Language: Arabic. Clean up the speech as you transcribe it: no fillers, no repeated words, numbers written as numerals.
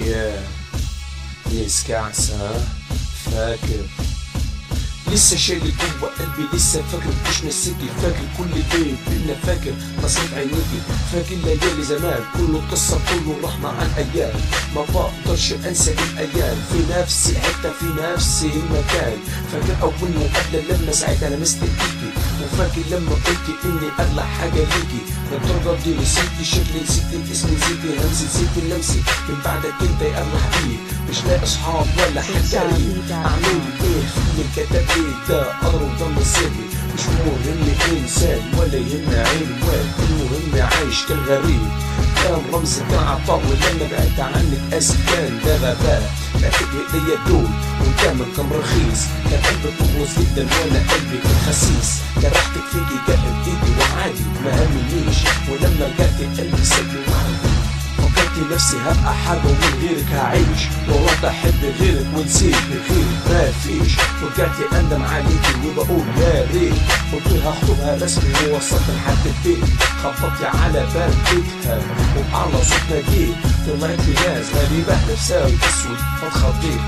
يا كعسة فاكر لسه شايل جوا قلبي، لسه فاكر مش نسيتي، فاكر كل ليل بينا، فاكر نصيب عينيكي، فاكر ليالي زمان، كل القصة كله رحنا عن ايام، ما بقدرش انسى الايام، في نفسي حتى في نفسي المكان، فاكر اول مقابلة لما ساعتها لمست ايديكي، وفاكر لما قلتي اني اغلى حاجة ليكي، للدرجة دي نسيتي شكلي، نسيتي الاسم، نسيتي همسي، نسيتي لمسي، من بعدك انت يا اغلى حبيب، مش لاقي اصحاب ولا حد قريب، اعمل ايه في الكتاب ده قدر ودم سري، مش مهم انسان ولا يهم عين واد، المهم عايش كالغريب، كان رمز كان عطاء، ولما بعدت عنك اسف كان ده غباء، بعتك بايديا دول وكامل كان رخيص، كان قلبك مغوص جدا وانا قلبي كان خسيس، جرحتك فيكي جرحت ايدي وعادي ما همنيش، ولما رجعتي قلبي سابني وعادي، فكرت نفسي هبقى حاجة ومن غيرك هعيش، ورحت احب غيرك ونسيت بغيرك ما فيش، ورجعت اندم عليكي وبقول يا ريت، قلت لها اخطبها رسمي ووصلت لحد البيت، خبطتي على باب بيتها وبأعلى صوت ناديت، طلعت لي ناس غريبة لابسة اسود، فاتخضيت.